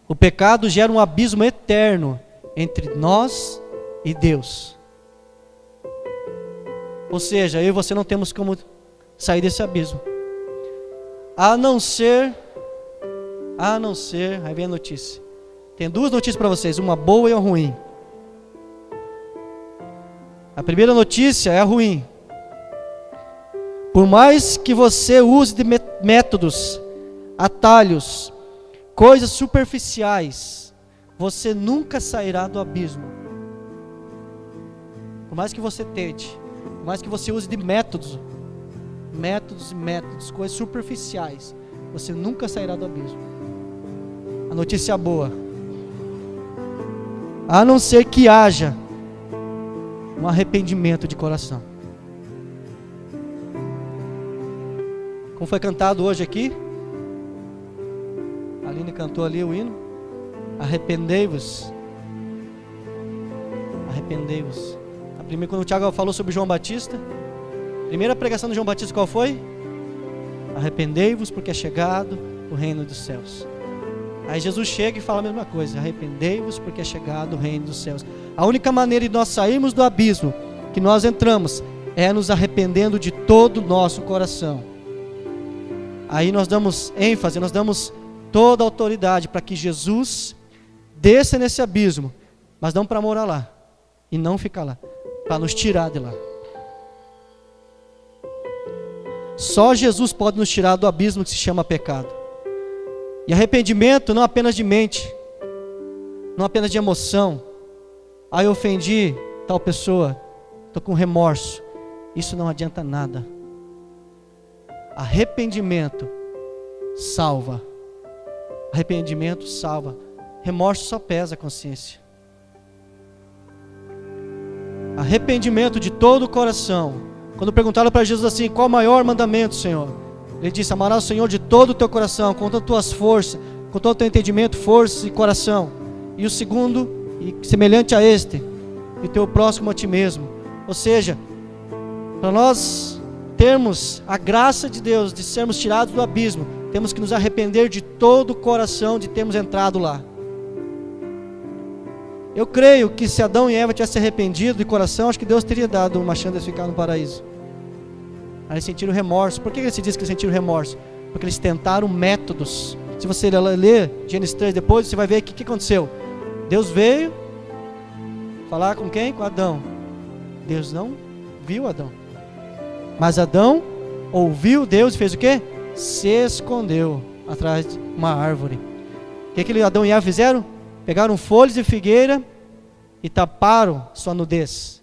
O pecado gera um abismo eterno entre nós e Deus. Ou seja, eu e você não temos como sair desse abismo. A não ser, aí vem a notícia. Tem duas notícias para vocês, uma boa e uma ruim. A primeira notícia é a ruim. Por mais que você use de métodos, atalhos, coisas superficiais, você nunca sairá do abismo. Por mais que você tente, por mais que você use de métodos, coisas superficiais, você nunca sairá do abismo. A notícia boa a não ser que haja um arrependimento de coração. Como foi cantado hoje aqui, a Aline cantou ali o hino, arrependei-vos. Arrependei-vos. Quando o Tiago falou sobre João Batista, a primeira pregação de João Batista qual foi? Arrependei-vos porque é chegado o reino dos céus. Aí Jesus chega e fala a mesma coisa, arrependei-vos porque é chegado o reino dos céus. A única maneira de nós sairmos do abismo que nós entramos é nos arrependendo de todo o nosso coração. Aí nós damos ênfase, nós damos toda a autoridade para que Jesus desça nesse abismo, mas não para morar lá e não ficar lá, para nos tirar de lá. Só Jesus pode nos tirar do abismo que se chama pecado. E arrependimento não apenas de mente, não apenas de emoção. Ah, eu ofendi tal pessoa, estou com remorso. Isso não adianta nada. Arrependimento salva. Arrependimento salva. Remorso só pesa a consciência. Arrependimento de todo o coração. Quando perguntaram para Jesus assim, qual o maior mandamento, Senhor? Ele disse, amarás o Senhor de todo o teu coração, com todas as tuas forças, com todo o teu entendimento, força e coração. E o segundo, e semelhante a este, e o teu próximo a ti mesmo. Ou seja, para nós termos a graça de Deus, de sermos tirados do abismo, temos que nos arrepender de todo o coração de termos entrado lá. Eu creio que se Adão e Eva tivessem se arrependido de coração, acho que Deus teria dado uma chance de ficar no paraíso. Aí eles sentiram remorso. Por que ele se diz que eles sentiram remorso? Porque eles tentaram métodos. Se você ler Gênesis 3 depois, você vai ver o que aconteceu. Deus veio falar com quem? Com Adão. Deus não viu Adão. Mas Adão ouviu Deus e fez o quê? Se escondeu atrás de uma árvore. O que Adão e Eva fizeram? Pegaram folhas de figueira e taparam sua nudez.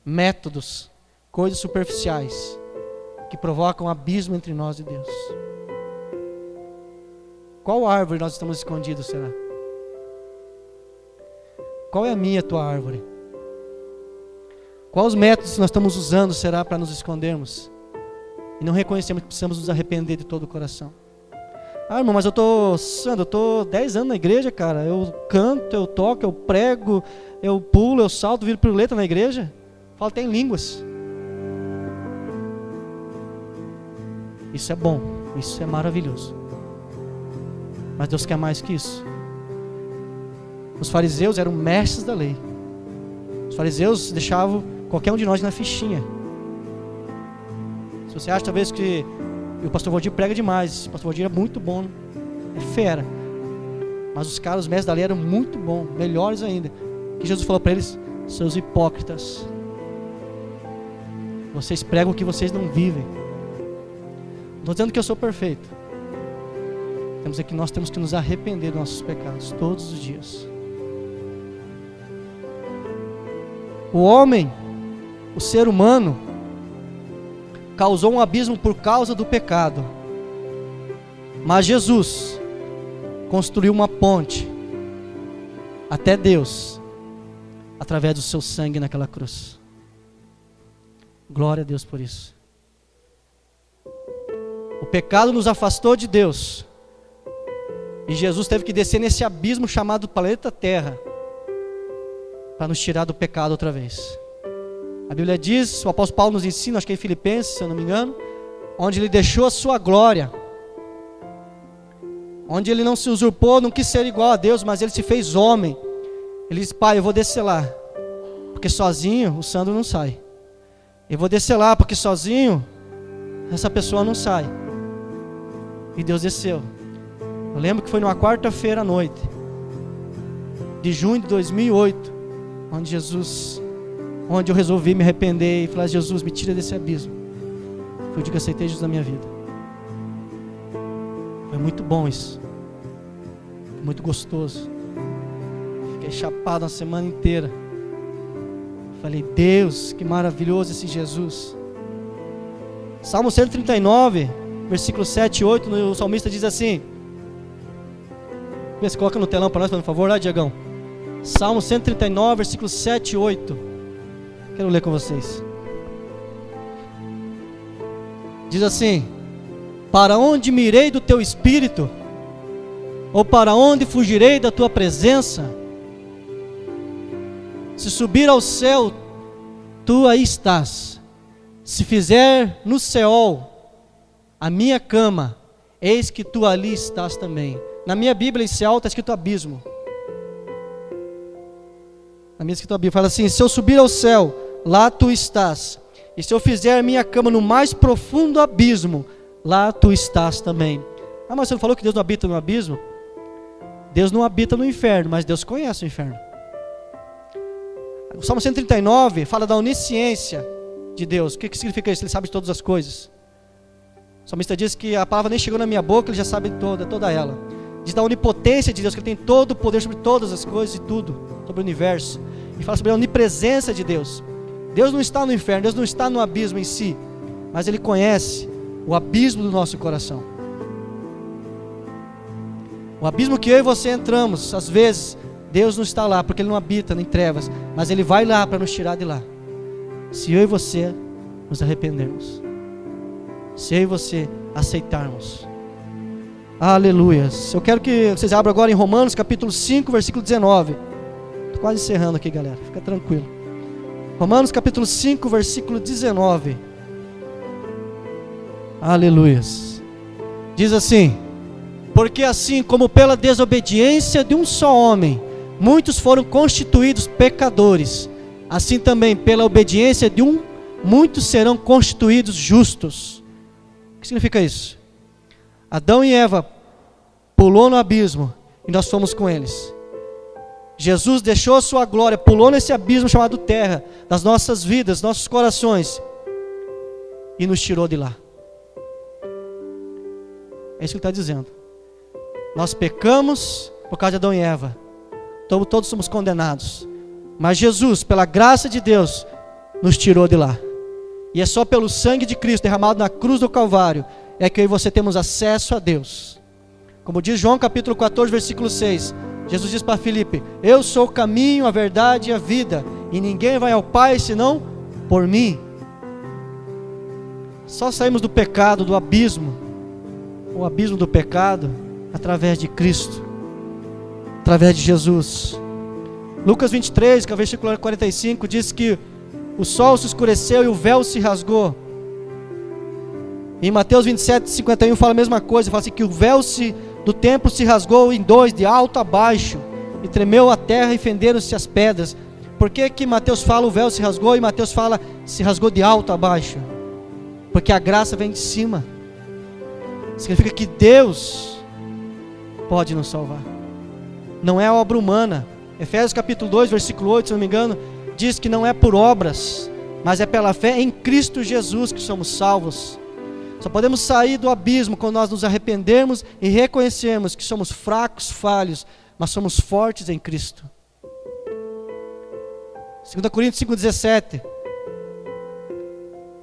Métodos, coisas superficiais que provocam um abismo entre nós e Deus. Qual árvore nós estamos escondidos, será? Qual é a minha, a tua árvore? Quais os métodos nós estamos usando, será, para nos escondermos? E não reconhecemos que precisamos nos arrepender de todo o coração. Ah, irmão, mas eu estou 10 anos na igreja, cara. Eu canto, eu toco, eu prego, eu pulo, eu salto, viro piruleta na igreja. Falo até em línguas. Isso é bom, isso é maravilhoso. Mas Deus quer mais que isso. Os fariseus eram mestres da lei. Os fariseus deixavam qualquer um de nós na fichinha. Se você acha talvez que o pastor Valdir prega demais, o pastor Valdir é muito bom, é fera. Mas os caras, os mestres da lei eram muito bons, melhores ainda. Que Jesus falou para eles, seus hipócritas, vocês pregam o que vocês não vivem. Não estou dizendo que eu sou perfeito. Temos aqui, nós temos que nos arrepender dos nossos pecados todos os dias. O homem, o ser humano, causou um abismo por causa do pecado. Mas Jesus construiu uma ponte até Deus através do seu sangue naquela cruz. Glória a Deus por isso. O pecado nos afastou de Deus. E Jesus teve que descer nesse abismo chamado planeta Terra para nos tirar do pecado outra vez. A Bíblia diz, o apóstolo Paulo nos ensina, acho que é em Filipenses, se eu não me engano, onde ele deixou a sua glória, onde ele não se usurpou, não quis ser igual a Deus, mas ele se fez homem. Ele disse, pai, eu vou descer lá, porque sozinho o Sandro não sai. Eu vou descer lá, porque sozinho essa pessoa não sai. E Deus desceu. Eu lembro que foi numa quarta-feira à noite, de junho de 2008, onde eu resolvi me arrepender e falar, Jesus, me tira desse abismo. Foi o dia que eu aceitei Jesus na minha vida. Foi muito bom isso. Foi muito gostoso. Fiquei chapado uma semana inteira. Falei, Deus, que maravilhoso esse Jesus. Salmo 139, versículo 7 e 8, o salmista diz assim. Vê se coloca no telão para nós, por favor, lá, Diagão. Salmo 139, versículos 7 e 8. Quero ler com vocês. Diz assim: para onde me irei do teu espírito? Ou para onde fugirei da tua presença? Se subir ao céu, tu aí estás. Se fizer no Seol a minha cama, eis que tu ali estás também. Na minha Bíblia, em Seol está escrito abismo. Na minha escrito abismo, fala assim: se eu subir ao céu, lá tu estás. E se eu fizer a minha cama no mais profundo abismo, lá tu estás também. Ah, mas você não falou que Deus não habita no abismo? Deus não habita no inferno, mas Deus conhece o inferno. O Salmo 139 fala da onisciência de Deus. O que significa isso? Ele sabe de todas as coisas. O salmista diz que a palavra nem chegou na minha boca, ele já sabe toda ela. Diz da onipotência de Deus, que ele tem todo o poder sobre todas as coisas e tudo, sobre o universo. E fala sobre a onipresença de Deus. Deus não está no inferno, Deus não está no abismo em si, mas Ele conhece o abismo do nosso coração. O abismo que eu e você entramos, às vezes, Deus não está lá, porque Ele não habita em trevas, mas Ele vai lá para nos tirar de lá. Se eu e você nos arrependermos, se eu e você aceitarmos. Aleluias. Eu quero que vocês abram agora em Romanos capítulo 5, versículo 19. Estou quase encerrando aqui, galera, fica tranquilo. Romanos capítulo 5, versículo 19. Aleluias. Diz assim: porque assim como pela desobediência de um só homem muitos foram constituídos pecadores, assim também pela obediência de um muitos serão constituídos justos. O que significa isso? Adão e Eva pulou no abismo e nós fomos com eles. Jesus deixou a sua glória, pulou nesse abismo chamado terra, das nossas vidas, nossos corações, e nos tirou de lá. É isso que ele está dizendo. Nós pecamos por causa de Adão e Eva, todos somos condenados, mas Jesus, pela graça de Deus, nos tirou de lá. E é só pelo sangue de Cristo derramado na cruz do Calvário é que eu e você temos acesso a Deus. Como diz João capítulo 14, versículo 6, Jesus diz para Filipe: eu sou o caminho, a verdade e a vida, e ninguém vai ao Pai senão por mim. Só saímos do pecado, do abismo, o abismo do pecado, através de Cristo, através de Jesus. Lucas 23, que é o versículo 45, diz que o sol se escureceu e o véu se rasgou. Em Mateus 27, 51 fala a mesma coisa, fala assim que o véu do templo se rasgou em dois, de alto a baixo, e tremeu a terra e fenderam-se as pedras. Por que Mateus fala o véu se rasgou e Mateus fala se rasgou de alto a baixo? Porque a graça vem de cima. Significa que Deus pode nos salvar, não é a obra humana. Efésios capítulo 2, versículo 8, se não me engano, diz que não é por obras, mas é pela fé em Cristo Jesus que somos salvos. Só podemos sair do abismo quando nós nos arrependermos e reconhecermos que somos fracos, falhos, mas somos fortes em Cristo. 2 Coríntios 5,17.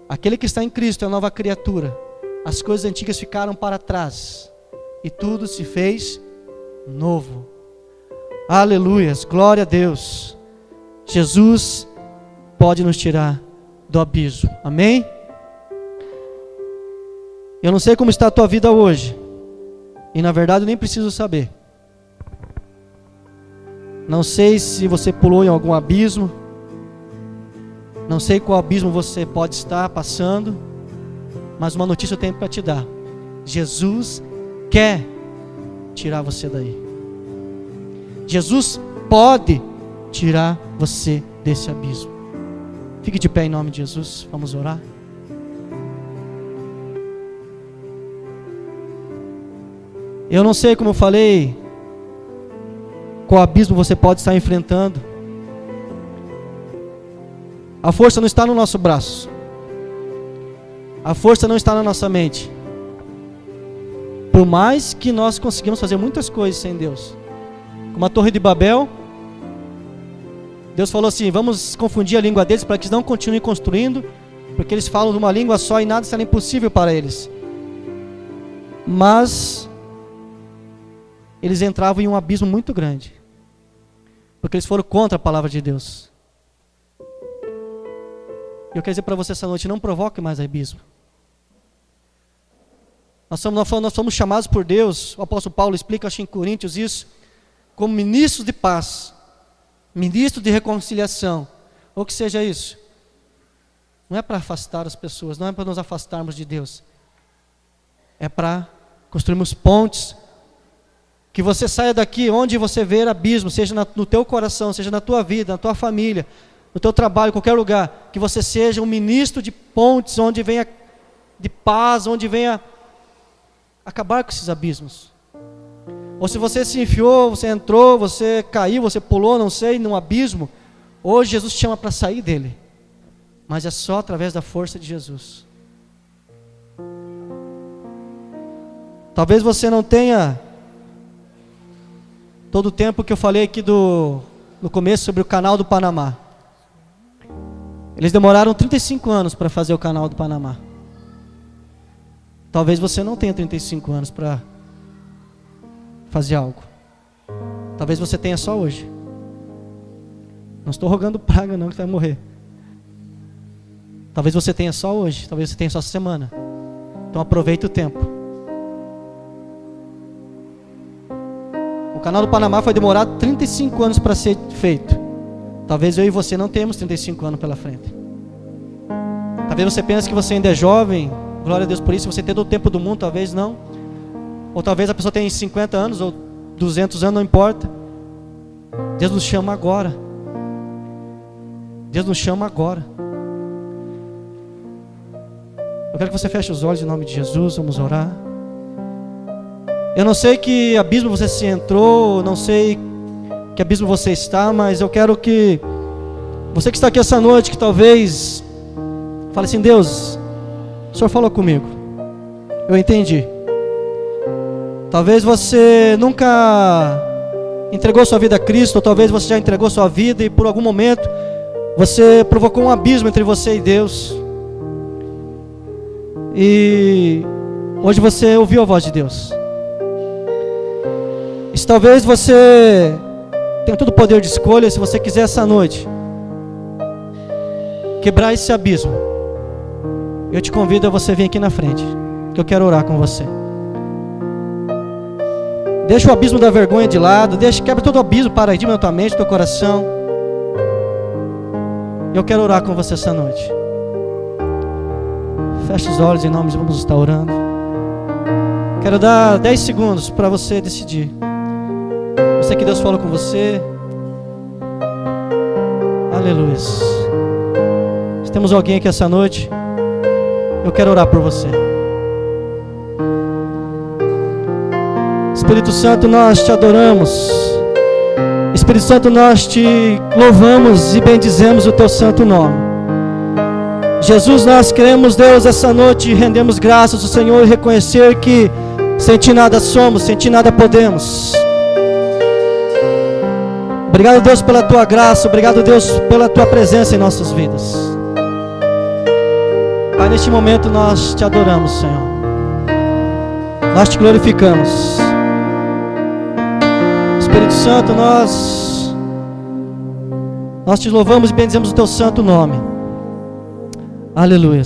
Aquele que está em Cristo é uma nova criatura. As coisas antigas ficaram para trás e tudo se fez novo. Aleluias, glória a Deus. Jesus pode nos tirar do abismo. Amém? Eu não sei como está a tua vida hoje, e na verdade eu nem preciso saber. Não sei se você pulou em algum abismo, não sei qual abismo você pode estar passando, mas uma notícia eu tenho para te dar: Jesus quer tirar você daí. Jesus pode tirar você desse abismo. Fique de pé em nome de Jesus, vamos orar. Eu não sei, como eu falei, qual abismo você pode estar enfrentando. A força não está no nosso braço, a força não está na nossa mente. Por mais que nós conseguimos fazer muitas coisas sem Deus, como a Torre de Babel, Deus falou assim: vamos confundir a língua deles para que eles não continuem construindo, porque eles falam de uma língua só e nada será impossível para eles. Mas eles entravam em um abismo muito grande. porque eles foram contra a palavra de Deus. E eu quero dizer para você essa noite, não provoque mais abismo. Nós somos chamados por Deus, o apóstolo Paulo explica, acho em Coríntios isso, como ministros de paz, ministros de reconciliação, ou que seja isso. Não é para afastar as pessoas, não é para nos afastarmos de Deus. É para construirmos pontes, que você saia daqui onde você vê abismo, seja no teu coração, seja na tua vida, na tua família, no teu trabalho, qualquer lugar, que você seja um ministro de pontes, onde venha de paz, onde venha acabar com esses abismos. Ou se você se enfiou, você entrou, você caiu, você pulou, não sei, num abismo, hoje Jesus te chama para sair dele, mas é só através da força de Jesus. Talvez você não tenha todo o tempo que eu falei aqui no começo sobre o canal do Panamá. Eles demoraram 35 anos para fazer o canal do Panamá. Talvez você não tenha 35 anos para fazer algo. Talvez você tenha só hoje. Não estou rogando praga não, que vai morrer. Talvez você tenha só hoje, talvez você tenha só essa semana. Então aproveite o tempo. O canal do Panamá foi demorar 35 anos para ser feito. Talvez eu e você não temos 35 anos pela frente. Talvez você pense que você ainda é jovem, glória a Deus por isso, você tem todo o tempo do mundo, talvez não. Ou talvez a pessoa tenha 50 anos ou 200 anos, não importa. Deus nos chama agora. Deus nos chama agora. Eu quero que você feche os olhos em nome de Jesus, vamos orar. Eu não sei que abismo você se entrou, não sei que abismo você está, mas eu quero que você que está aqui essa noite, que talvez fale assim: Deus, o Senhor falou comigo, eu entendi. Talvez você nunca entregou sua vida a Cristo, ou talvez você já entregou sua vida e por algum momento você provocou um abismo entre você e Deus. E hoje você ouviu a voz de Deus. E se talvez você tenha todo o poder de escolha, se você quiser essa noite quebrar esse abismo, eu te convido a você vir aqui na frente, que eu quero orar com você. Deixa o abismo da vergonha de lado, quebra todo o abismo, paradigma na tua mente, no teu coração. Eu quero orar com você essa noite. Feche os olhos em nome de Jesus, vamos estar orando. Quero dar 10 segundos para você decidir. Eu sei que Deus falou com você. Aleluia. Se temos alguém aqui essa noite, eu quero orar por você. Espírito Santo, nós te adoramos. Espírito Santo, nós te louvamos e bendizemos o teu santo nome. Jesus, nós queremos, Deus, essa noite rendemos graças ao Senhor e reconhecer que sem ti nada somos, sem ti nada podemos. Obrigado, Deus, pela tua graça, obrigado, Deus, pela tua presença em nossas vidas. Pai, neste momento nós te adoramos, Senhor. Nós te glorificamos. Espírito Santo, nós te louvamos e bendizemos o teu santo nome. Aleluia.